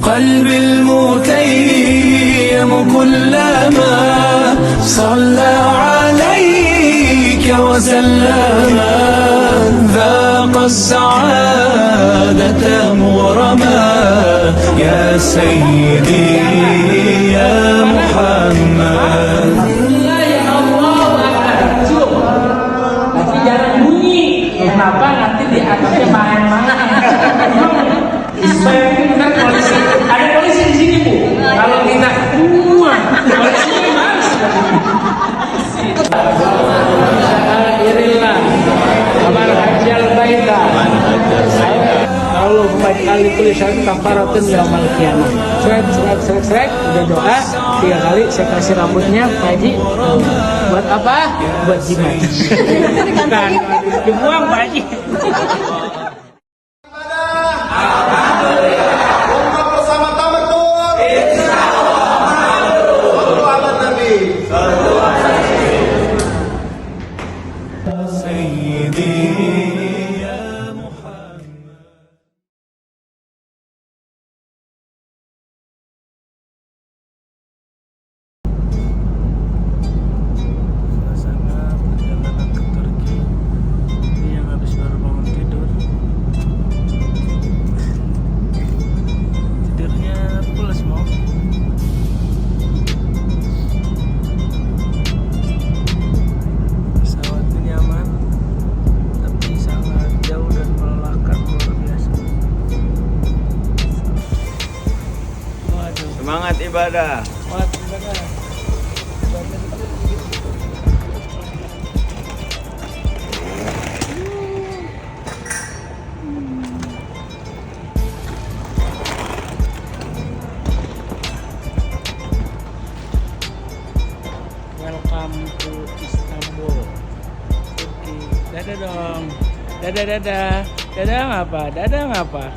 قلبي المتيم كلما صلى عليك وسلم ذاق السعادة مغرما يا سيدي يا محمد. Tapi jangan bunyi. Kenapa nanti di atasnya main mana? Benar polisi. Ada polisi di sini, Bu. Kalau kita semua polisi mas. Alhamdulillah. Kabar hajjal baita. Allah baik kali tulisan kafaratun yaumil qiyamah. Seret, udah doa 3 kali saya kasih rambutnya Pak Haji. Buat apa? Buat jimat. Bukan, dibuang Pak Haji. Semangat ibadah. Semangat ibadah. Welcome to Istanbul, Turki. Dadah dong. Dadah. Dadah ngapa? Dadah ngapa?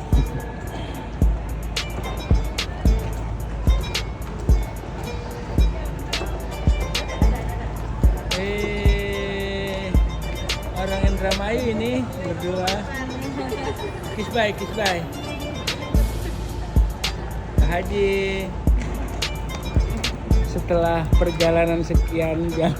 Orang Indramayu ini berdua. Kiss bye. Kak Haji. setelah perjalanan sekian jam.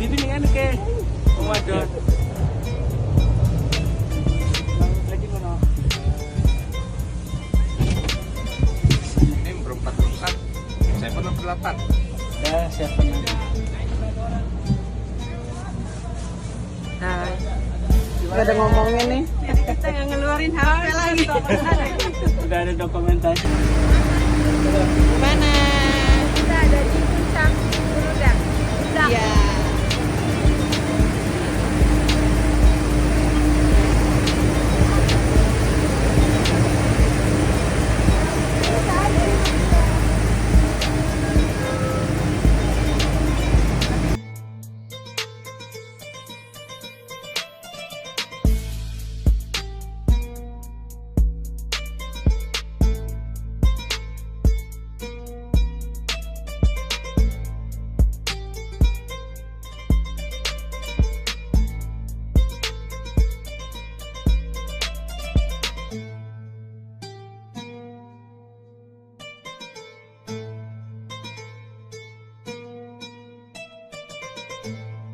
Bibi nih kan ke Waduh. Lagi mana? Ini berempat berempat. Saya pernah berdelapan. Ya, siapa nanti? Hai. Gak ada ngomongnya nih. Kita nggak ngeluarin HP lagi. Udah ada dokumentasi. Mana? Kita ada di puncak Uludak. Iya.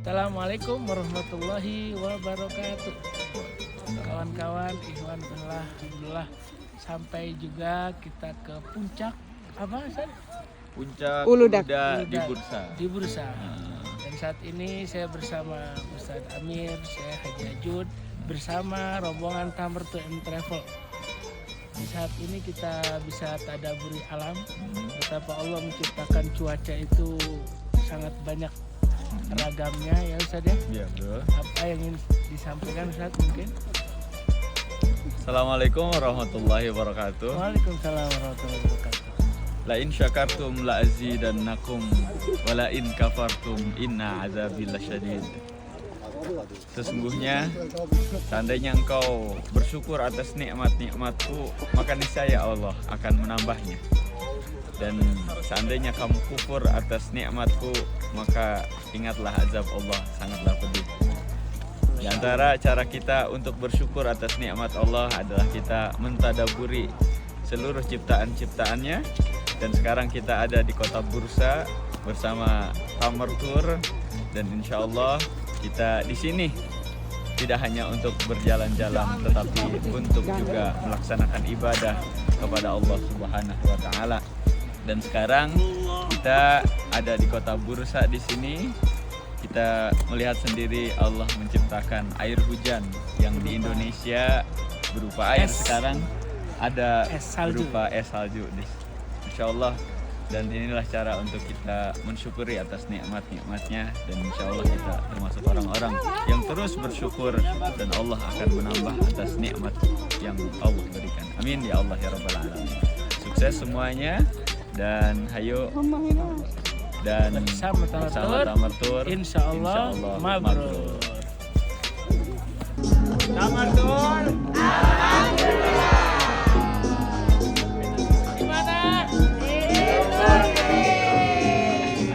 Assalamualaikum warahmatullahi wabarakatuh. Kawan-kawan, ikhwan fillah, alhamdulillah sampai juga kita ke puncak apa San? Puncak Uludak. di Bursa. Di Bursa. Dan saat ini saya bersama Ustadz Amir, saya Haji Ajud bersama rombongan Tamertu M Travel. Di saat ini kita bisa tadaburi alam, betapa Allah menciptakan cuaca itu sangat banyak ragamnya ya Ustadz ya. Iya, bro. Apa yang ingin disampaikan Ustadz mungkin? Assalamualaikum warahmatullahi wabarakatuh. Waalaikumsalam warahmatullahi wabarakatuh. La in syakartum la azidannakum wa la in kafartum inna azabi lasyadid. Sesungguhnya seandainya engkau bersyukur atas nikmat-nikmatku, maka niscaya Allah akan menambahnya. Dan seandainya kamu kufur atas nikmatku, maka ingatlah azab Allah sangatlah pedih. Di antara cara kita untuk bersyukur atas nikmat Allah adalah kita mentadaburi seluruh ciptaan-ciptaannya. Dan sekarang kita ada di kota Bursa bersama Tamertur, dan insya Allah kita di sini tidak hanya untuk berjalan-jalan, tetapi untuk juga melaksanakan ibadah kepada Allah Subhanahu wa Ta'ala. Dan sekarang kita ada di kota Bursa di sini. Kita melihat sendiri Allah menciptakan air hujan yang di Indonesia berupa air, sekarang ada Es salju. berupa es salju. Insya Allah, dan inilah cara untuk kita mensyukuri atas nikmat-nikmatnya, dan insya Allah kita termasuk orang-orang yang terus bersyukur, dan Allah akan menambah atas nikmat yang Allah berikan. Amin ya Allah ya Rabbal Alamin. Sukses semuanya, dan hayo dan Bersama Tamertur, insya Allah mabrur. Tamertur. Di mana?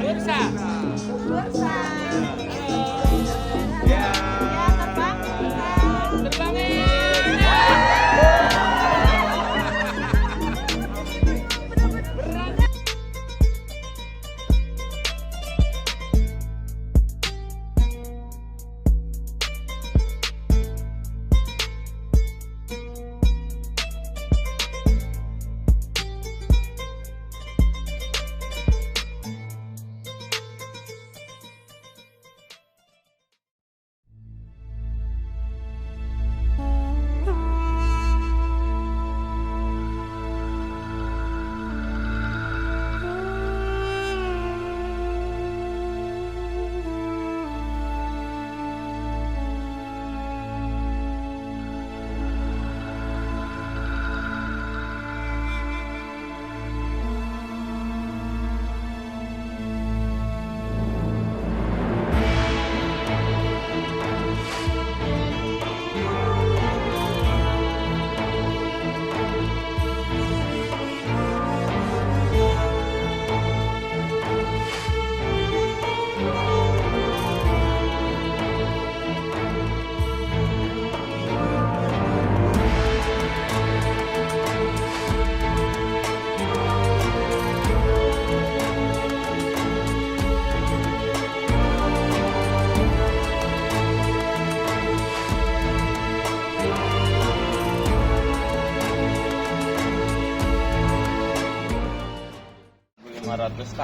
Bursa. Bursa. Ya. Terbangin.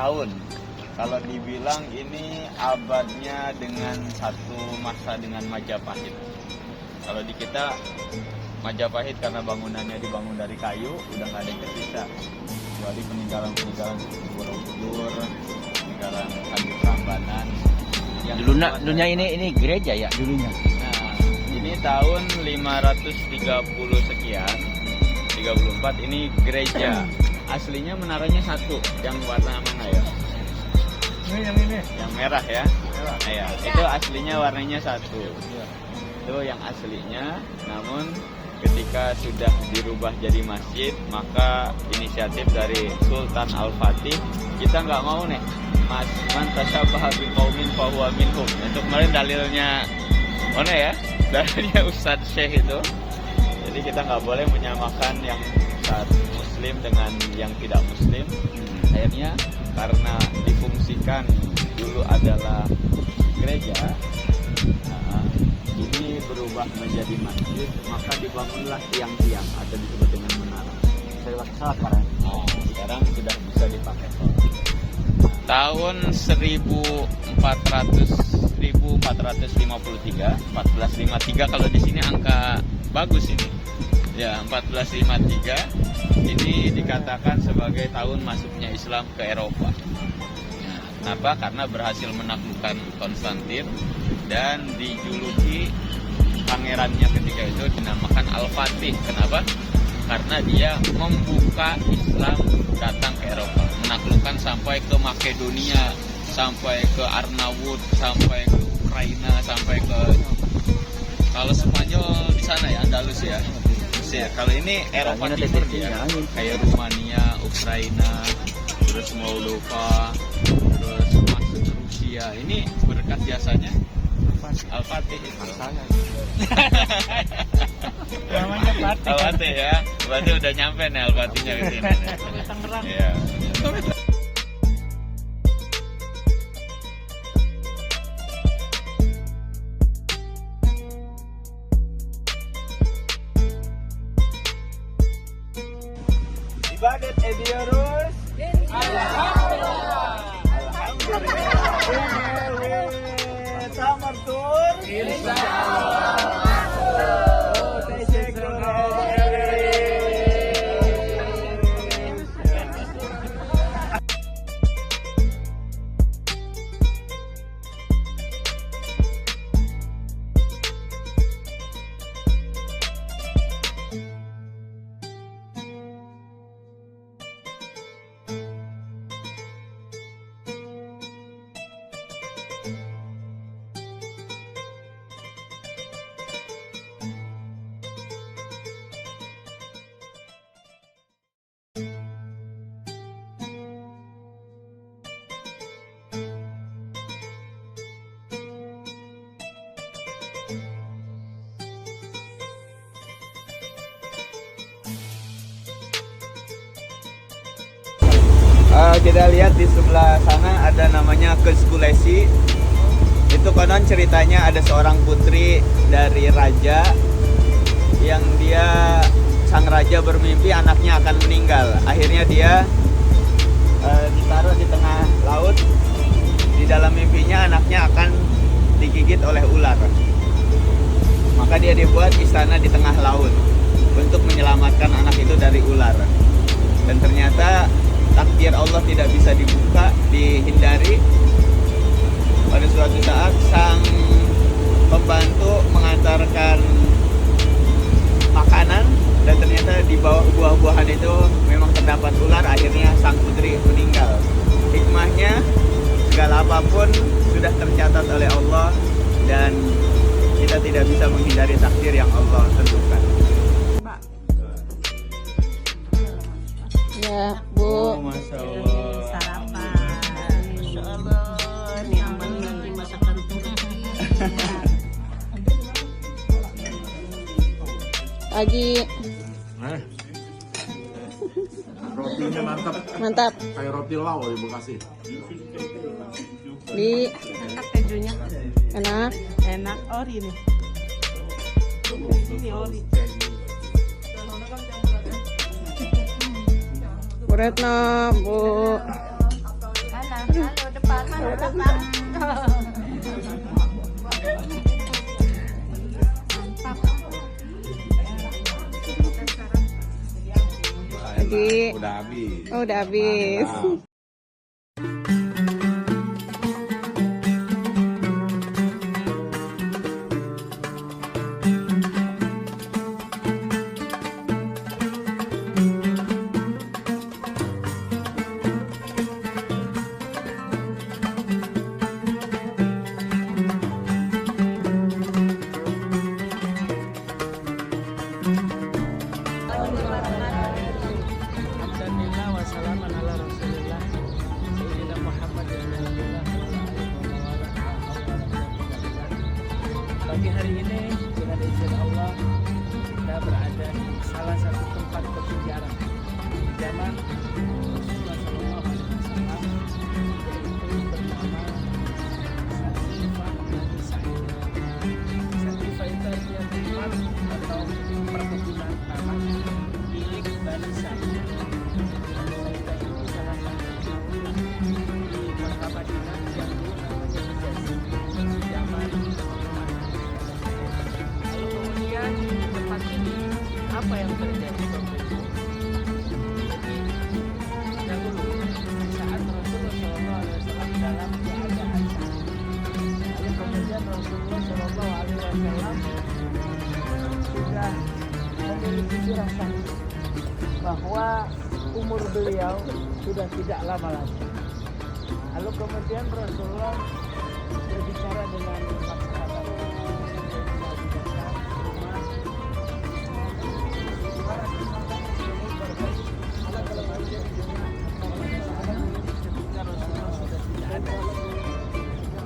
tahun. Kalau dibilang ini abadnya dengan satu masa dengan Majapahit. Kalau di kita Majapahit karena bangunannya dibangun dari kayu, udah nggak ada yang tersisa. Kecuali peninggalan-peninggalan Borobudur, peninggalan Candi Prambanan. Dulunya ini gereja ya dulunya. Nah, ini tahun 530 sekian, 34 ini gereja. Aslinya menaranya satu, yang warna mana ya? Yang merah ya. Nah, ya, itu aslinya warnanya satu. Itu yang aslinya. Namun ketika sudah dirubah jadi masjid, maka inisiatif dari Sultan Al-Fatih, kita nggak mau nih man tasyabaha biqaumin fahuwa minhum. Untuk kemarin dalilnya mana ya? Dalilnya Ustadz Syekh itu. Jadi kita nggak boleh menyamakan yang Muslim dengan yang tidak Muslim. Akhirnya karena difungsikan dulu adalah gereja, ini berubah menjadi masjid, maka dibangunlah tiang-tiang atau disebut dengan menara. Sekarang sudah bisa dipakai. Tahun 1453 kalau di sini angka bagus ini. Ya, 1453 ini dikatakan sebagai tahun masuknya Islam ke Eropa. Kenapa? Karena berhasil menaklukkan Konstantin dan dijuluki pangerannya ketika itu dinamakan Al-Fatih. Kenapa? Karena dia membuka Islam datang ke Eropa, menaklukkan sampai ke Makedonia, sampai ke Arnavut, sampai ke Ukraina, sampai ke kalau Spanyol di sana ya, Andalus ya. Kalau ini Eropa Timur ya, kayak Rumania, Ukraina, terus Moldova, terus masuk Rusia. Ini berkat jasanya Al-Fatih itu. Namanya Fatih. Al-Fatih ya, berarti udah nyampe nih Al-Fatihnya ke sini. Iya. Ibadat ediyoruz. Alhamdulillah. Tamam tur. Insyaallah. Kita lihat di sebelah sana ada namanya Keskulesi. Itu konon ceritanya ada seorang putri dari raja yang sang raja bermimpi anaknya akan meninggal. Akhirnya dia ditaruh di tengah laut. Di dalam mimpinya anaknya akan digigit oleh ular. Maka dia dibuat istana di tengah laut untuk menyelamatkan anak itu dari ular. Dan ternyata takdir Allah tidak bisa dihindari. Pada suatu saat sang pembantu mengantarkan makanan dan ternyata di bawah buah-buahan itu memang terdapat ular. Akhirnya sang putri meninggal. Hikmahnya segala apapun sudah tercatat oleh Allah dan kita tidak bisa menghindari takdir yang Allah tentukan. Ya, Bu. Oh, Masya Allah. Sarapan. Masya Allah. Ini aman nanti masakan Haji. Rotinya mantap. Mantap. Kayak roti lau di Bekasi. Di Enak kejunya, enak. enak ori nih. Ini ori. Bu Retno, Bu. Lagi. Udah habis. Oh, udah habis. Alhamdulillah wassalamun ala rasulillah Sayyidina Muhammad Pagi hari ini dengan izin Allah kita berada di salah satu tempat bersejarah di zaman Rasulullah SAW, yaitu bernama Saqifah Bani Sa'id. Saqifah itu artinya tempat atau perkebunan tanah milik Bani Sa'id. Itu salah satu di kota Madinah yang dulu namanya Hijaz di zaman Umar. Lalu kemudian di tempat ini apa yang terjadi waktu itu? Jadi dahulu saat Rasulullah SAW dalam keadaan sakit, lalu kemudian Rasulullah SAW sudah memiliki firasat bahwa umur beliau sudah tidak lama lagi. Lalu kemudian Rasulullah berbicara dengan empat sahabat.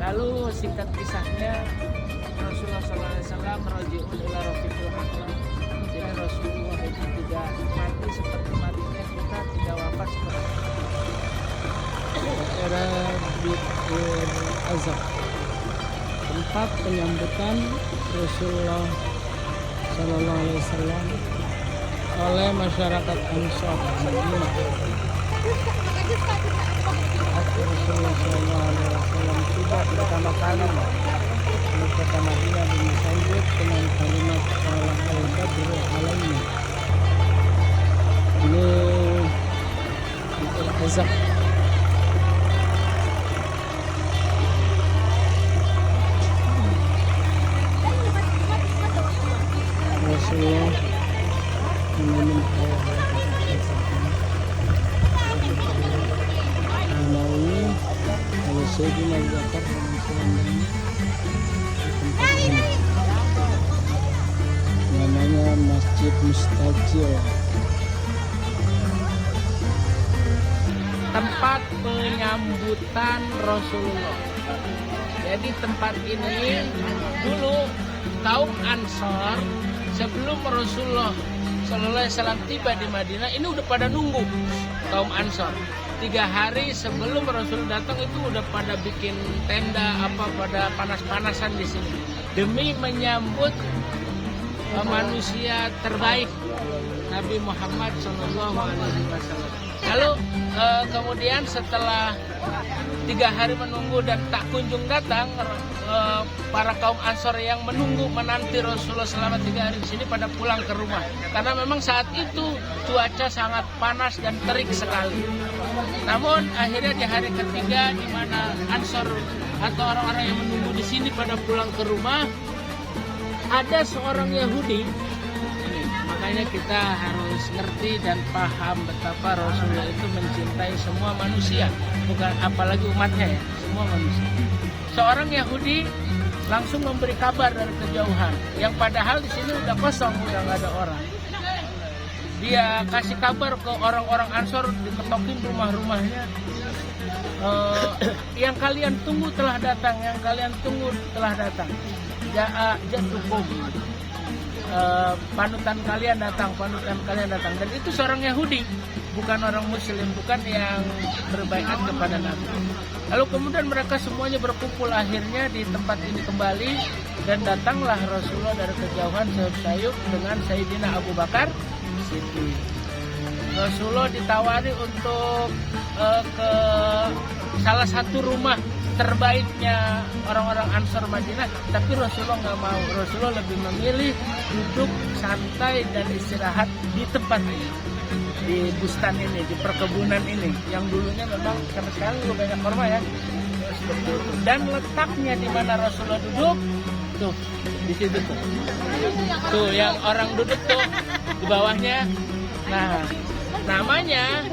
Lalu singkat kisahnya Rasulullah SAW merujuk ila Rafiqul A'la. Jadi Rasulullah itu tidak mati seperti matinya kita, tidak wafat seperti era Bi'ir Azab, tempat penyambutan Rasulullah SAW oleh masyarakat Ansar Madinah. Rasulullah SAW tiba pertama kali di kota Madinah disambut dengan kalimat salam al-badru alaina. Ini Azab. Rasulullah meminum air ini oleh Sayyidina Abu Bakar dengan selendangnya tempat ini namanya Masjid Mustajil, tempat penyambutan Rasulullah. Jadi tempat ini dulu kaum Ansar sebelum Rasulullah Sallallahu Alaihi Wasallam tiba di Madinah ini udah pada nunggu. Kaum Ansar 3 hari sebelum Rasul datang itu udah pada bikin tenda apa, pada panas-panasan di sini demi menyambut manusia terbaik Nabi Muhammad Sallallahu Alaihi Wasallam. Lalu kemudian setelah 3 hari menunggu dan tak kunjung datang, para kaum Ansor yang menunggu menanti Rasulullah selama 3 hari di sini pada pulang ke rumah karena memang saat itu cuaca sangat panas dan terik sekali. Namun akhirnya di hari ketiga di mana Ansor atau orang-orang yang menunggu di sini pada pulang ke rumah, ada seorang Yahudi. Makanya kita harus ngerti dan paham betapa Rasulullah itu mencintai semua manusia, bukan apalagi umatnya ya, semua manusia. Seorang Yahudi langsung memberi kabar dari kejauhan, yang padahal di sini udah kosong, udah nggak ada orang. Dia kasih kabar ke orang-orang Ansor, diketokin rumah-rumahnya. Yang kalian tunggu telah datang, yang kalian tunggu telah datang. Jatukum. Panutan kalian datang, panutan kalian datang. Dan itu seorang Yahudi, bukan orang Muslim, bukan yang berbaiat kepada Nabi. Lalu kemudian mereka semuanya berkumpul akhirnya di tempat ini kembali, dan datanglah Rasulullah dari kejauhan sayup-sayup dengan Sayyidina Abu Bakar Siddiq. Rasulullah ditawari untuk ke salah satu rumah terbaiknya orang-orang Ansor Madinah, tapi Rasulullah nggak mau. Rasulullah lebih memilih duduk santai dan istirahat di tempat ini, di bustan ini, di perkebunan ini, yang dulunya memang karena sekarang juga banyak korma ya. Seperti itu. Dan letaknya di mana Rasulullah duduk, tuh di situ tuh. Tuh yang orang duduk tuh di bawahnya. Nah, namanya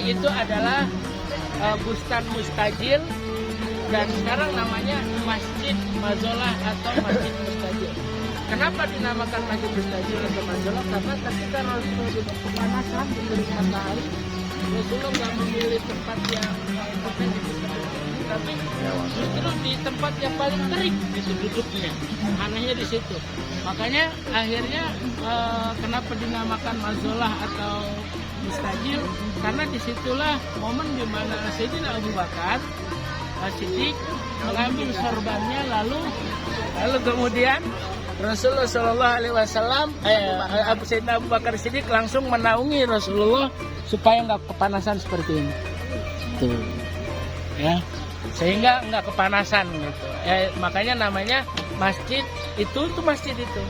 itu adalah Bustan Mustajil, dan sekarang namanya Masjid Mazolah atau Masjid Mustajil. Kenapa dinamakan Masjid Mustajil atau Mazolah? Karena ketika Rasulullah duduk kepanasan di terik matahari, Rasulullah nggak memilih tempat yang tapi justru di tempat yang paling terik itu duduknya. Anehnya di situ. Makanya akhirnya kenapa dinamakan Mazolah atau Mustajil, karena disitulah momen di mana Sayyidina Abu Bakar Siddiq mengambil sorbannya, lalu kemudian Rasulullah Shallallahu Alaihi Wasallam Sayyidina Abu Bakar Siddiq langsung menaungi Rasulullah supaya nggak kepanasan seperti ini, tuh ya, sehingga nggak kepanasan gitu. Makanya namanya masjid itu masjid itu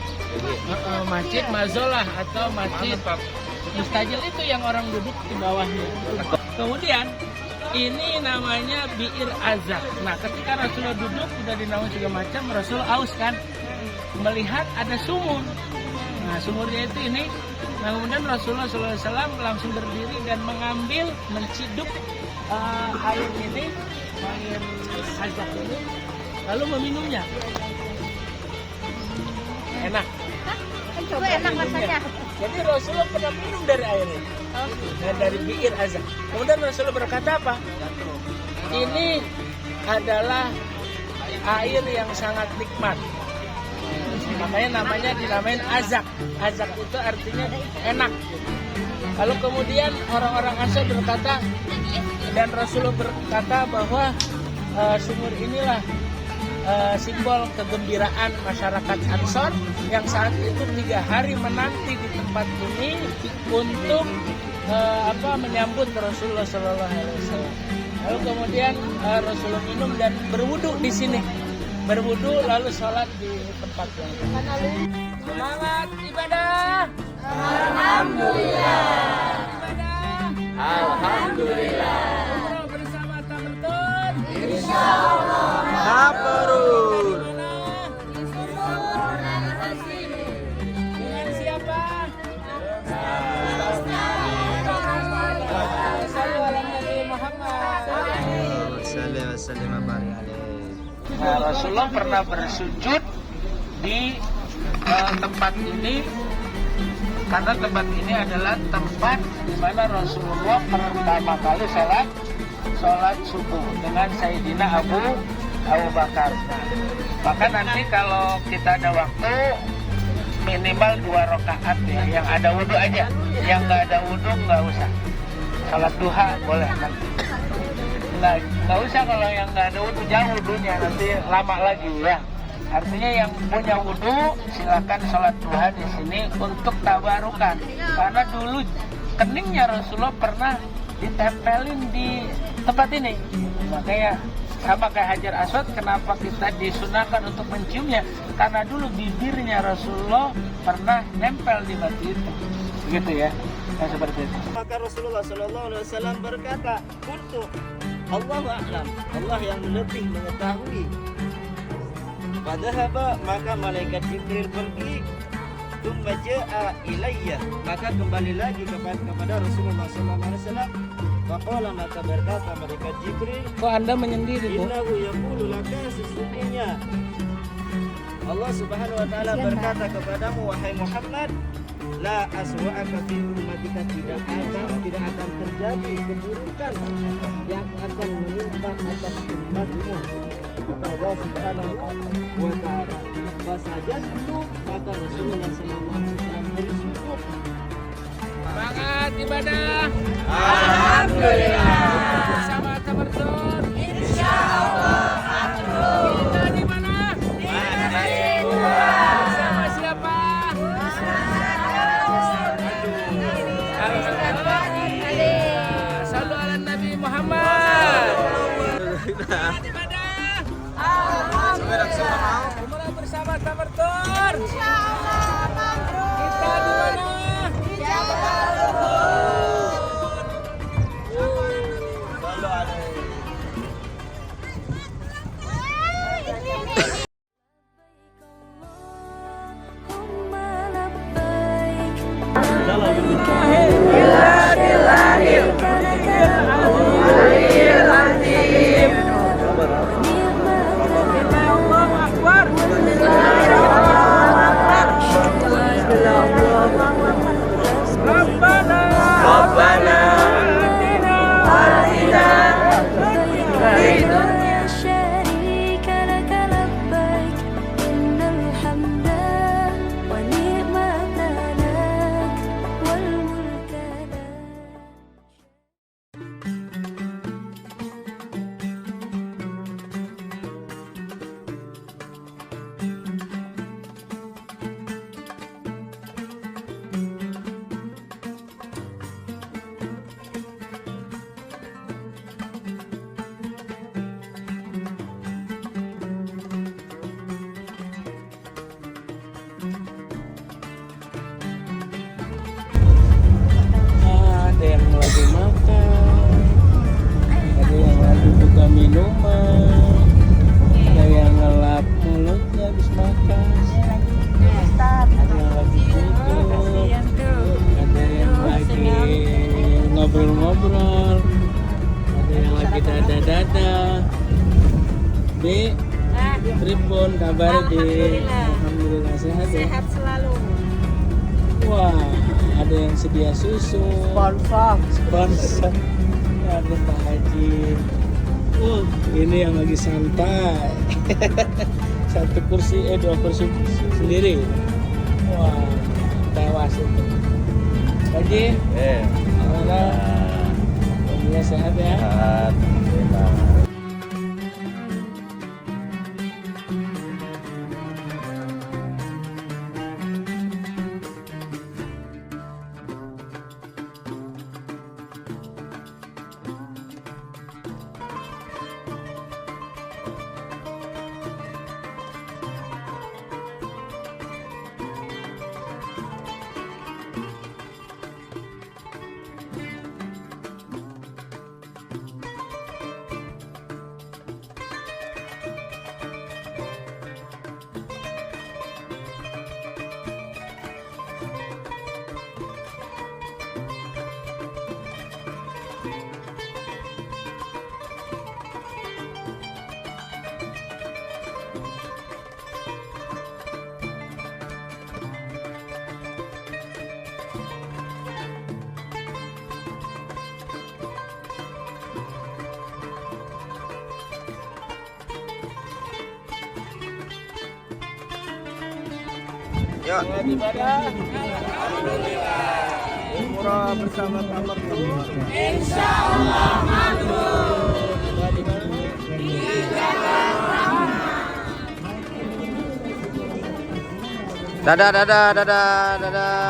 Masjid Mazolah atau Masjid Mustajil, itu yang orang duduk di bawahnya. Kemudian ini namanya Bi'ir Azak. Nah, ketika Rasulullah duduk sudah dinaungi segala macam, Rasul aus kan, melihat ada sumur. Nah, sumurnya itu ini. Nah, kemudian Rasulullah SAW langsung berdiri dan mengambil, menciduk air ini, air Azak ini, lalu meminumnya. Enak. Coba enak rasanya. Jadi Rasulullah pernah minum dari air ini, dari Bi'ir Azak. Kemudian Rasulullah berkata apa? Ini adalah air yang sangat nikmat. Makanya dinamain Azak. Azak itu artinya enak. Lalu kemudian orang-orang Ansor berkata, dan Rasulullah berkata bahwa sumur inilah simbol kegembiraan masyarakat Ansor yang saat itu 3 hari menanti di tempat ini untuk menyambut Rasulullah Shallallahu Alaihi Wasallam. Lalu kemudian Rasulullah minum dan berwudu di sini, berwudu lalu sholat di tempat yang semangat ibadah. Alhamdulillah. Alhamdulillah. Bersama Tamerton. Insyaallah. Sabarun. Dengan siapa? Nah, Rasulullah pernah bersujud di tempat ini karena tempat ini adalah tempat di mana Rasulullah pertama kali sholat subuh dengan Sayyidina Abu Bakar. Maka nanti kalau kita ada waktu minimal 2 rakaat ya, yang ada wudhu aja, yang nggak ada wudhu nggak usah. Sholat duha boleh nanti. Nggak usah kalau yang nggak ada wudhu, jauh wudhunya nanti lama lagi ya. Artinya yang punya wudhu silakan sholat duha di sini untuk tabarukan. Karena dulu keningnya Rasulullah pernah ditempelin di tempat ini. Makanya sama kayak Hajar Aswad, kenapa kita disunahkan untuk menciumnya? Karena dulu bibirnya Rasulullah pernah nempel di batu itu. Begitu ya. Nah, seperti itu. Maka Rasulullah SAW berkata, "Kuntu Allahu a'lam." Allah yang lebih mengetahui. Padahaba, maka malaikat Jibril pergi. Tsumma ja'a ilayya, maka kembali lagi kepada Rasulullah SAW. Faqala, maka berkata malaikat Jibril, kok Anda menyendiri, Bu? Innahu yaqulu laka, sesungguhnya Allah Subhanahu wa taala berkata kepadamu, wahai Muhammad, la aswa'aka fi ummatika, tidak akan terjadi keburukan yang akan menimpa atas umatmu. Allah Subhanahu wa taala. Fasajadtu, maka Rasulullah SAW bersujud. Semangat ibadah. Alhamdulillah. Bersama Tamerton. Insyaallah. Kita di mana? Bersama siapa? Sallu ala Nabi Muhammad. Umrah bersama Tamertur. Kita di mana? Ada yang lagi makan, ada yang lagi buka minuman, ada yang ngelap mulutnya habis makan, ada yang lagi tidur, ada yang lagi ngobrol-ngobrol, ada yang lagi dada-dada. Bi, pripun kabar Bi? Alhamdulillah sehat ya? Sehat selalu. Wah, ada yang sedia susu. Sponsor. Ada Pak Haji. Ini yang lagi santai. Dua kursi sendiri. Wah, tewas itu. Haji. Alhamdulillah sehat ya. Selamat ibadah. Alhamdulillah. Umrah bersama Tamertur. Insyaallah mabrur. Di mana? Di Jakarta. Dadah.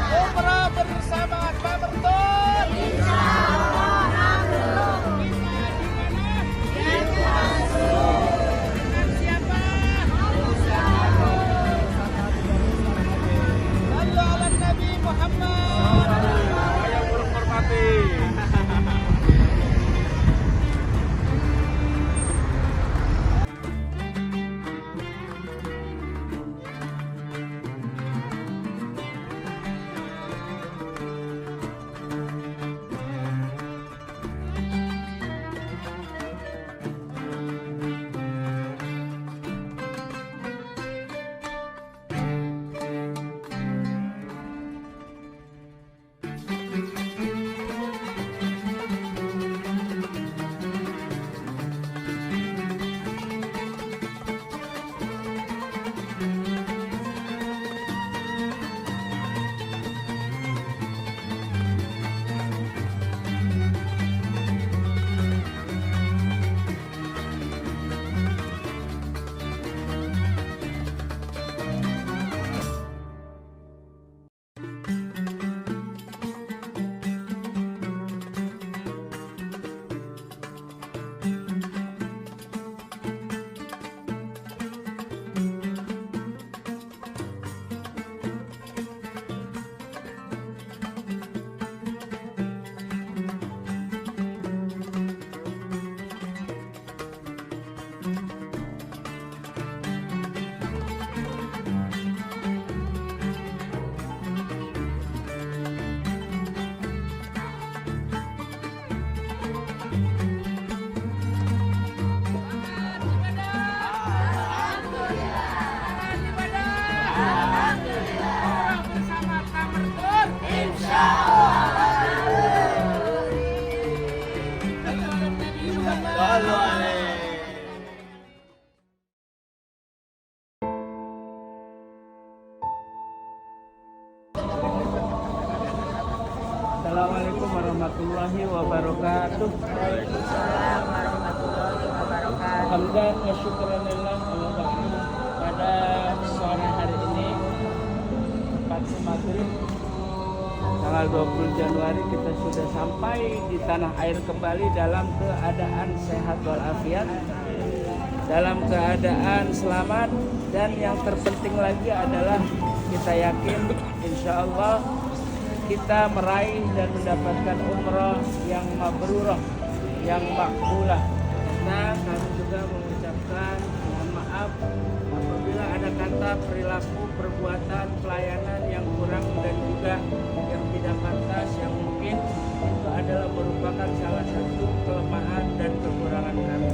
Umrah bersama Tamertur. Insyaallah mabrur. Dengan siapa? Sallu ala Nabi Muhammad. Yang berhormati. Assalamualaikum warahmatullahi wabarakatuh. Waalaikumsalam warahmatullahi wabarakatuh. Alhamdulillah wa syukurillah pada sore hari ini tepat maghrib tanggal 20 Januari kita sudah sampai di tanah air kembali dalam keadaan sehat walafiat, dalam keadaan selamat, dan yang terpenting lagi adalah kita yakin insya Allah kita meraih dan mendapatkan umroh yang mabrurah, yang makbulah. Nah, kami juga mengucapkan mohon maaf apabila ada kata, perilaku, perbuatan, pelayanan yang kurang dan juga yang tidak pantas, yang mungkin itu adalah merupakan salah satu kelemahan dan kekurangan kami.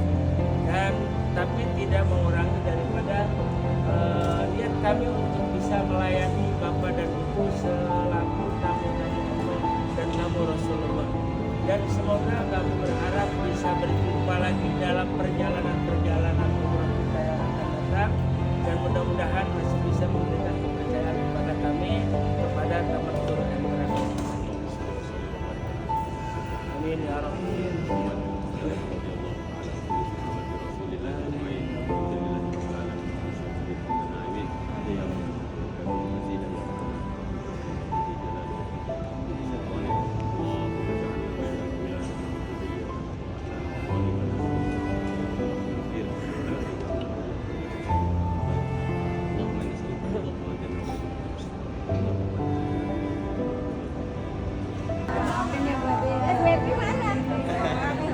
Dan tapi tidak mengurangi daripada niat kami untuk bisa melayani Bapak dan Ibu selaku tamu-tamu Allah dan tamu Rasulullah. Dan semoga kami berharap bisa berjumpa lagi dalam perjalanan umroh kita yang akan datang, dan mudah-mudahan masih bisa memberikan kepercayaan kepada kami kepada taman turun dan berani. Amin ya Rabbal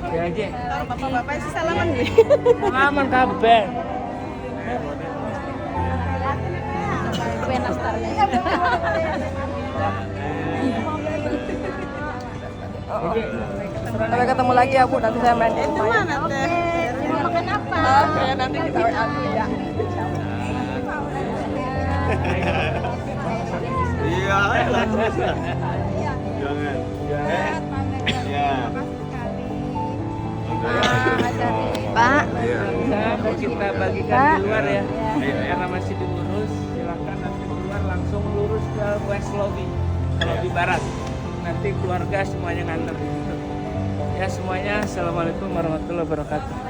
ya aja. Kalau bapak-bapak sih salaman nih. Salaman kabeh. Buenas tardes. Sampai ketemu lagi ya Bu, nanti saya main di rumah. Mana teh? Mau makan apa? Oke, nanti kita WA dulu ya. Iya, jangan. Ya. Pak. Bisa kita bagikan di luar ya. Karena masih diurus, silakan nanti keluar langsung lurus ke West Lobby. Kalau di barat, nanti keluarga semuanya nganter. Ya semuanya, assalamualaikum warahmatullahi wabarakatuh.